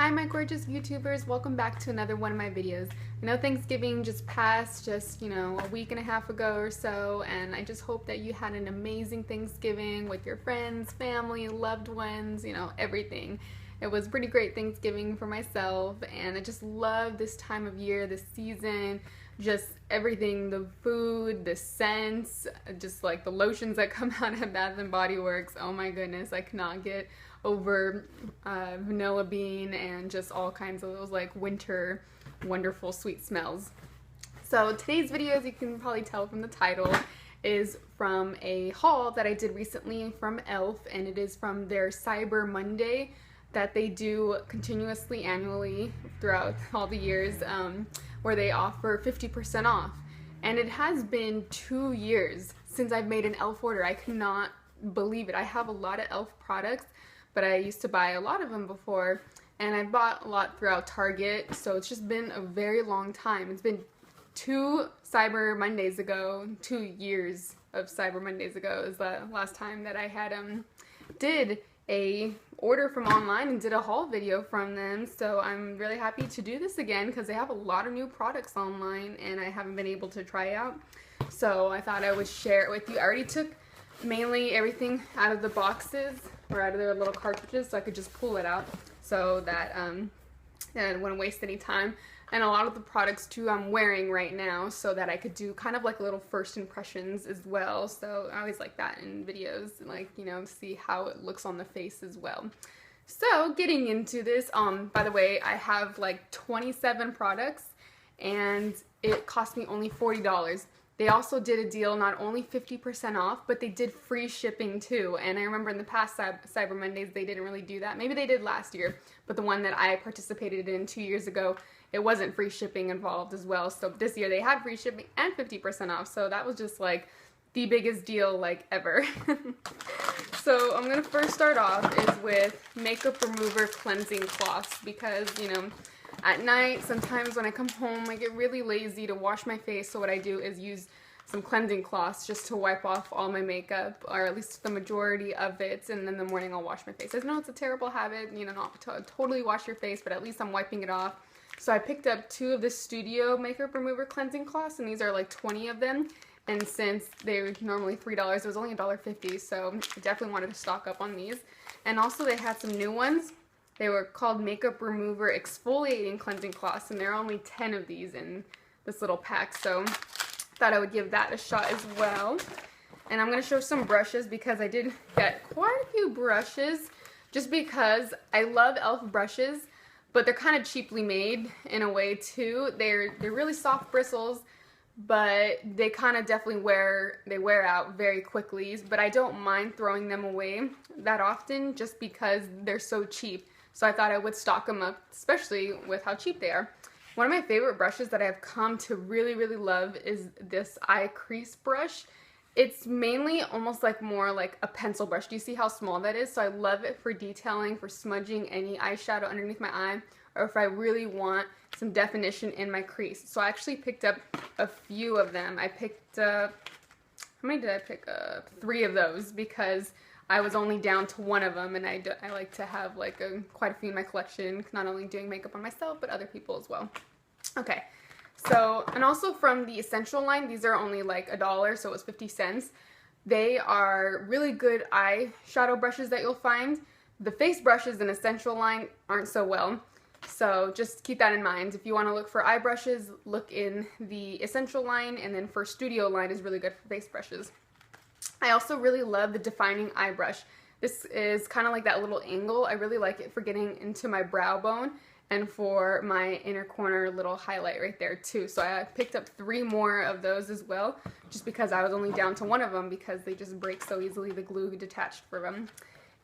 Hi my gorgeous YouTubers, welcome back to another one of my videos. I know Thanksgiving just passed a week and a half ago or so, and I just hope that you had an amazing Thanksgiving with your friends, family, loved ones, everything. It was a pretty great Thanksgiving for myself, and I just love this time of year, this season, just everything, the food, the scents, just like the lotions that come out of Bath and Body Works. Oh my goodness, I cannot get over vanilla bean and just all kinds of those like winter wonderful sweet smells. So today's video, as you can probably tell from the title, is from a haul that I did recently from e.l.f. and it is from their Cyber Monday that they do continuously annually throughout all the years, where they offer 50% off. And it has been 2 years since I've made an e.l.f. order. I cannot believe it. I have a lot of e.l.f. products, but I used to buy a lot of them before, and I bought a lot throughout Target, so it's just been a very long time. It's been 2 Cyber Mondays ago, 2 years of Cyber Mondays ago is the last time that I had did a order from online and did a haul video from them. So I'm really happy to do this again because they have a lot of new products online and I haven't been able to try out. So I thought I would share it with you. I already took mainly everything out of the boxes or out of their little cartridges so I could just pull it out so that I wouldn't waste any time. And a lot of the products too I'm wearing right now so that I could do kind of like little first impressions as well. So I always like that in videos, like, see how it looks on the face as well. So getting into this, by the way, I have like 27 products and it cost me only $40. They also did a deal, not only 50% off, but they did free shipping too. And I remember in the past Cyber Mondays, they didn't really do that. Maybe they did last year, but the one that I participated in 2 years ago, it wasn't free shipping involved as well. So this year they had free shipping and 50% off. So that was just like the biggest deal like ever. So I'm gonna first start off is with makeup remover cleansing cloths because, at night, sometimes when I come home, I get really lazy to wash my face, so what I do is use some cleansing cloths just to wipe off all my makeup, or at least the majority of it, and then in the morning I'll wash my face. I know it's a terrible habit, not to totally wash your face, but at least I'm wiping it off. So I picked up 2 of the Studio makeup remover cleansing cloths, and these are like 20 of them, and since they're normally $3, it was only $1.50, so I definitely wanted to stock up on these. And also they had some new ones. They were called Makeup Remover Exfoliating Cleansing Cloths, and there are only 10 of these in this little pack, so thought I would give that a shot as well. And I'm going to show some brushes because I did get quite a few brushes just because I love e.l.f. brushes, but they're kind of cheaply made in a way too. They're really soft bristles, but they kind of definitely wear out very quickly, but I don't mind throwing them away that often just because they're so cheap. So I thought I would stock them up, especially with how cheap they are. One of my favorite brushes that I've come to really, really love is this eye crease brush. It's mainly almost like more like a pencil brush. Do you see how small that is? So I love it for detailing, for smudging any eyeshadow underneath my eye, or if I really want some definition in my crease. So I actually picked up a few of them. I picked up, how many did I pick up? 3 of those because I was only down to 1 of them, and I like to have like quite a few in my collection, not only doing makeup on myself, but other people as well. Okay, so, and also from the Essential line, these are only like $1, so it was 50 cents. They are really good eyeshadow brushes that you'll find. The face brushes in Essential line aren't so well, so just keep that in mind. If you want to look for eye brushes, look in the Essential line, and then for Studio line is really good for face brushes. I also really love the defining eye brush. This is kind of like that little angle. I really like it for getting into my brow bone and for my inner corner little highlight right there too. So I picked up 3 more of those as well, just because I was only down to 1 of them because they just break so easily, the glue detached for them.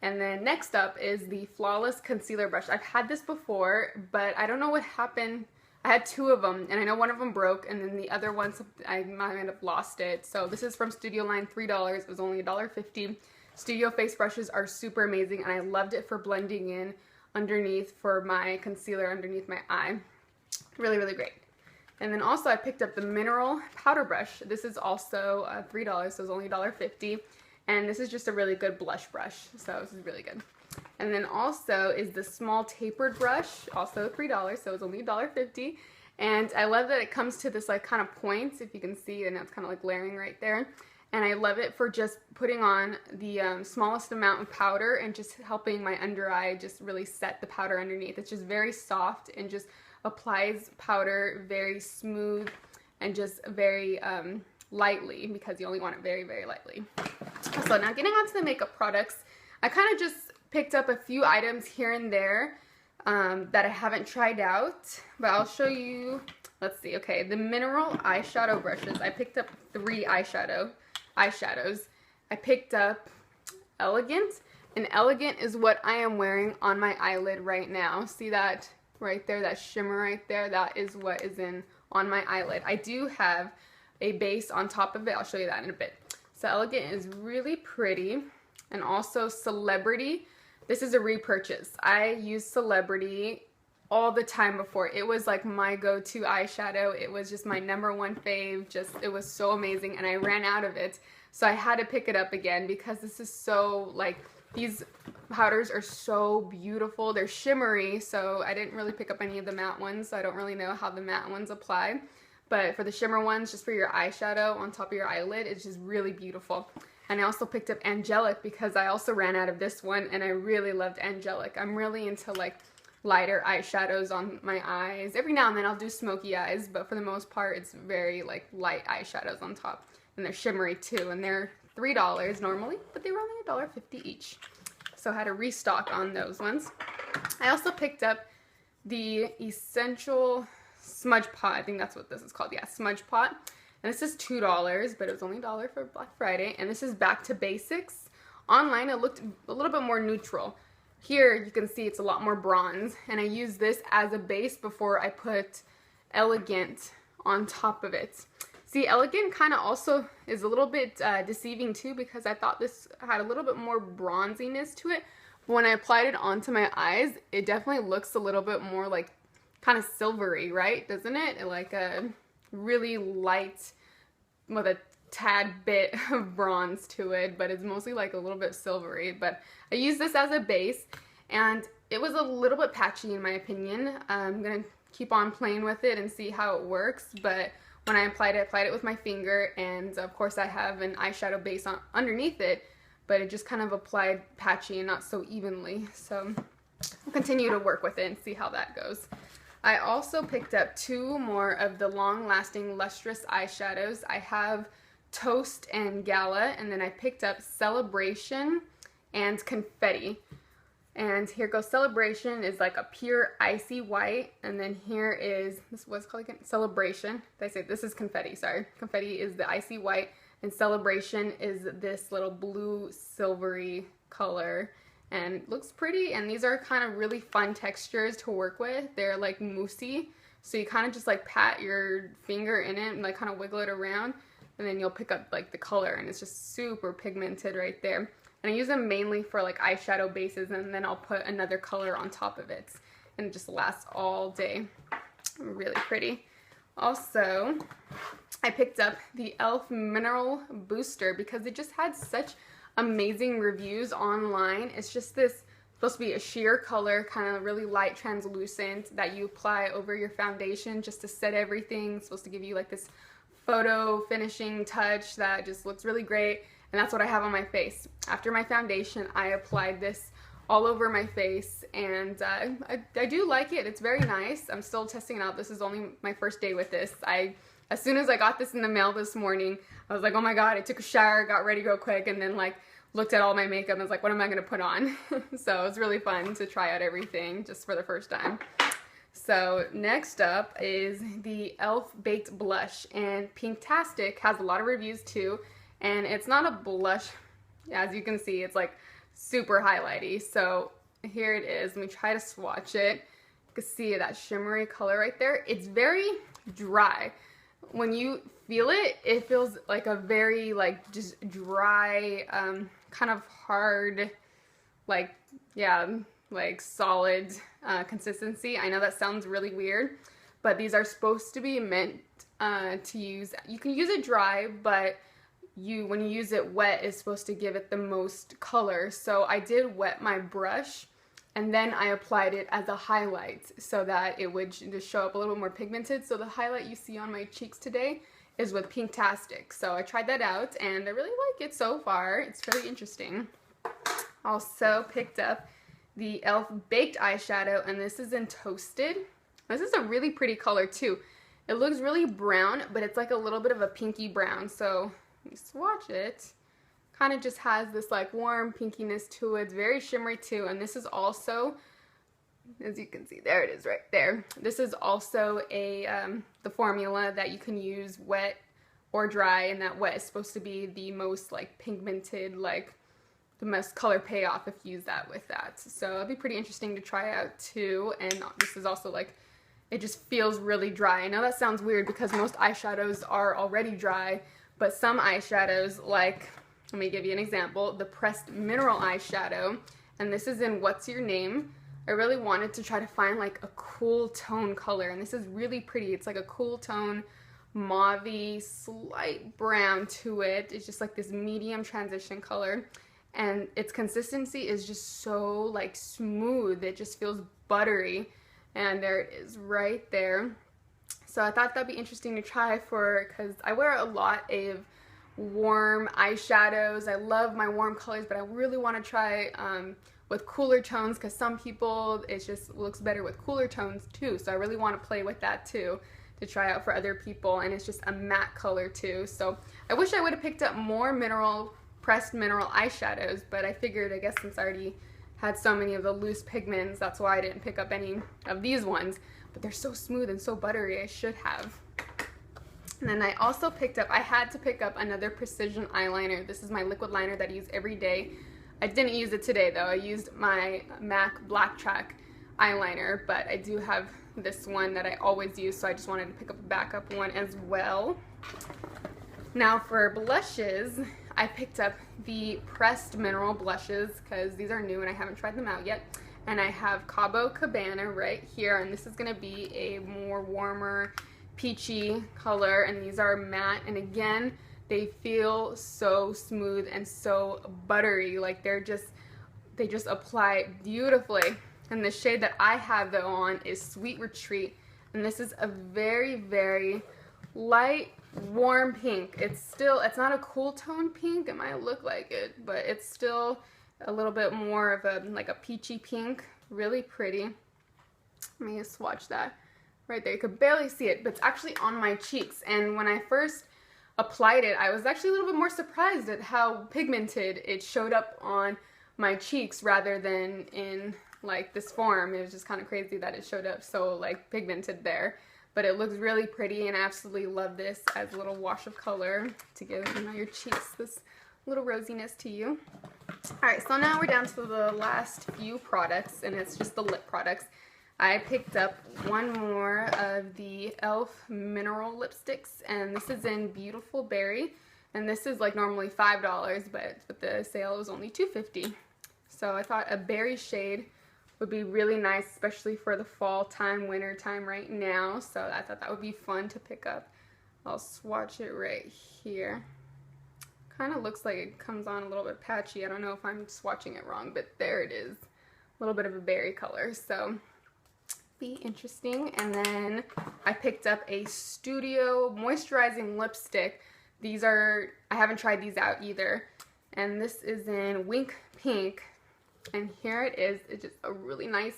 And then next up is the Flawless Concealer Brush. I've had this before, but I don't know what happened. I had 2 of them, and I know one of them broke, and then the other ones, I might end up lost it. So this is from Studio line, $3. It was only $1.50. Studio face brushes are super amazing, and I loved it for blending in underneath for my concealer underneath my eye. Really, really great. And then also I picked up the Mineral Powder Brush. This is also $3, so it was only $1.50. And this is just a really good blush brush, so this is really good. And then also is the small tapered brush, also $3, so it's only $1.50. And I love that it comes to this like kind of point, if you can see, and it's kind of like layering right there. And I love it for just putting on the smallest amount of powder and just helping my under eye just really set the powder underneath. It's just very soft and just applies powder very smooth and just very lightly, because you only want it very, very lightly. So now getting on to the makeup products, I kind of just picked up a few items here and there that I haven't tried out, but I'll show you. Let's see. Okay, the mineral eyeshadow brushes. I picked up 3 eyeshadows. I picked up Elegant, and Elegant is what I am wearing on my eyelid right now. See that right there, that shimmer right there? That is what is on my eyelid. I do have a base on top of it. I'll show you that in a bit. So Elegant is really pretty. And also Celebrity. This is a repurchase. I used Celebrity all the time before. It was like my go-to eyeshadow. It was just my #1 fave. It was so amazing, and I ran out of it. So I had to pick it up again because this is so, like, these powders are so beautiful. They're shimmery, so I didn't really pick up any of the matte ones, so I don't really know how the matte ones apply. But for the shimmer ones, just for your eyeshadow on top of your eyelid, it's just really beautiful. And I also picked up Angelic because I also ran out of this one, and I really loved Angelic. I'm really into like lighter eyeshadows on my eyes. Every now and then I'll do smoky eyes, but for the most part it's very like light eyeshadows on top. And they're shimmery too, and they're $3 normally, but they were only $1.50 each. So I had a restock on those ones. I also picked up the Essential Smudge Pot. I think that's what this is called. Yeah, Smudge Pot. And this is $2, but it was only $1 for Black Friday. And this is Back to Basics. Online, it looked a little bit more neutral. Here, you can see it's a lot more bronze. And I used this as a base before I put Elegant on top of it. See, Elegant kind of also is a little bit deceiving too, because I thought this had a little bit more bronziness to it. But when I applied it onto my eyes, it definitely looks a little bit more like kind of silvery, right? Doesn't it? Like a really light with a tad bit of bronze to it, but it's mostly like a little bit silvery. But I used this as a base, and it was a little bit patchy in my opinion. I'm gonna keep on playing with it and see how it works, but when I applied it with my finger, and of course I have an eyeshadow base underneath it, but it just kind of applied patchy and not so evenly. So I'll continue to work with it and see how that goes. I also picked up 2 more of the long-lasting lustrous eyeshadows. I have Toast and Gala, and then I picked up Celebration and Confetti. And here goes Celebration is like a pure icy white, and then here is, this was called again, Celebration. Did I say this is Confetti? Sorry. Confetti is the icy white, and Celebration is this little blue silvery color. And it looks pretty, and these are kind of really fun textures to work with. They're like moussey, so you kind of just like pat your finger in it and like kind of wiggle it around, and then you'll pick up like the color, and it's just super pigmented right there. And I use them mainly for like eyeshadow bases, and then I'll put another color on top of it, and it just lasts all day. Really pretty. Also, I picked up the e.l.f. Mineral Booster because it just had such amazing reviews online. It's just this, supposed to be a sheer color, kind of really light translucent, that you apply over your foundation just to set everything. It's supposed to give you like this photo finishing touch that just looks really great, and that's what I have on my face. After my foundation, I applied this all over my face, and I do like it. It's very nice. I'm still testing it out. This is only my first day with this. As soon as I got this in the mail this morning, I was like, oh my god, I took a shower, got ready real quick, and then like looked at all my makeup and was like, what am I going to put on? So it was really fun to try out everything just for the first time. So next up is the e.l.f. Baked Blush, and Pinktastic has a lot of reviews too, and it's not a blush. As you can see, it's like super highlighty. So here it is. Let me try to swatch it. You can see that shimmery color right there. It's very dry. When you feel it, it feels like a very like just dry, kind of hard, like, yeah, like solid consistency. I know that sounds really weird, but these are supposed to be meant to use. You can use it dry, but when you use it wet, is supposed to give it the most color. So I did wet my brush, and then I applied it as a highlight so that it would just show up a little bit more pigmented. So the highlight you see on my cheeks today is with Pinktastic. So I tried that out, and I really like it so far. It's really interesting. Also picked up the e.l.f. Baked Eyeshadow, and this is in Toasted. This is a really pretty color too. It looks really brown, but it's like a little bit of a pinky brown. So let me swatch it. Kind of just has this like warm pinkiness to it. It's very shimmery too, and this is also, as you can see, there it is right there. This is also a the formula that you can use wet or dry, and that wet is supposed to be the most like pigmented, like the most color payoff if you use that with that. So it'll be pretty interesting to try out too. And this is also like, it just feels really dry. I know that sounds weird because most eyeshadows are already dry, but some eyeshadows, like, let me give you an example, the Pressed Mineral eyeshadow, and this is in What's Your Name. I really wanted to try to find like a cool tone color, and this is really pretty. It's like a cool tone, mauve-y, slight brown to it. It's just like this medium transition color, and its consistency is just so like smooth. It just feels buttery, and there it is right there. So I thought that'd be interesting to try because I wear a lot of warm eyeshadows. I love my warm colors, but I really want to try with cooler tones, because some people, it just looks better with cooler tones too. So I really want to play with that too, to try out for other people, and it's just a matte color too. So I wish I would have picked up more pressed mineral eyeshadows, but I figured, I guess since I already had so many of the loose pigments, that's why I didn't pick up any of these ones. But they're so smooth and so buttery, I should have. And then I also picked up, I had to pick up another Precision eyeliner. This is my liquid liner that I use every day. I didn't use it today though. I used my MAC Black Track eyeliner, but I do have this one that I always use, so I just wanted to pick up a backup one as well. Now for blushes, I picked up the Pressed Mineral blushes because these are new and I haven't tried them out yet. And I have Cabo Cabana right here, and this is going to be a more warmer peachy color, and these are matte, and again, they feel so smooth and so buttery. Like they just apply beautifully. And the shade that I have though on is Sweet Retreat, and this is a very, very light warm pink. It's not a cool tone pink. It might look like it, but it's still a little bit more of a like a peachy pink. Really pretty. Let me just swatch that right there. You could barely see it, but it's actually on my cheeks. And when I first applied it, I was actually a little bit more surprised at how pigmented it showed up on my cheeks rather than in like this form. It was just kind of crazy that it showed up so like pigmented there. But it looks really pretty, and I absolutely love this as a little wash of color to give, you know, your cheeks this little rosiness to you. Alright, so now we're down to the last few products, and it's just the lip products. I picked up one more of the e.l.f. Mineral lipsticks, and this is in Beautiful Berry, and this is like normally $5, but with the sale it was only $2.50. So I thought a berry shade would be really nice, especially for the fall time, winter time right now. So I thought that would be fun to pick up. I'll swatch it right here. Kind of looks like it comes on a little bit patchy. I don't know if I'm swatching it wrong, but there it is. A little bit of a berry color, so be interesting. And then I picked up a Studio Moisturizing Lipstick. These are, I haven't tried these out either. And this is in Wink Pink. And here it is. It's just a really nice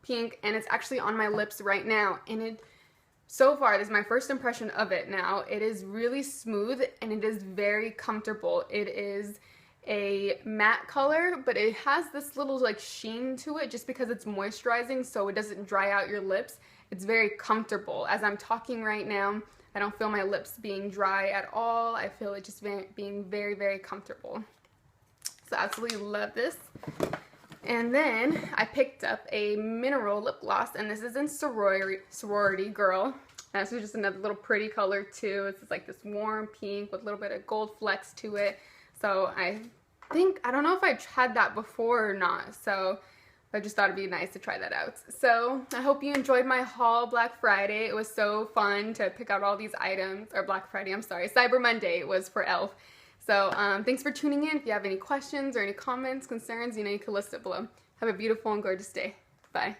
pink, and it's actually on my lips right now. And so far, this is my first impression of it now. It is really smooth, and it is very comfortable. It is a matte color, but it has this little like sheen to it just because it's moisturizing, so it doesn't dry out your lips. It's very comfortable. As I'm talking right now, I don't feel my lips being dry at all. I feel it just being very, very comfortable. So I absolutely love this. And then I picked up a mineral lip gloss, and this is in Sorority Girl. And this is just another little pretty color too. It's just like this warm pink with a little bit of gold flecks to it. So I don't know if I tried that before or not. So I just thought it'd be nice to try that out. So I hope you enjoyed my haul Black Friday. It was so fun to pick out all these items, or Black Friday, I'm sorry, Cyber Monday it was for e.l.f. So thanks for tuning in. If you have any questions or any comments, concerns, you can list it below. Have a beautiful and gorgeous day. Bye.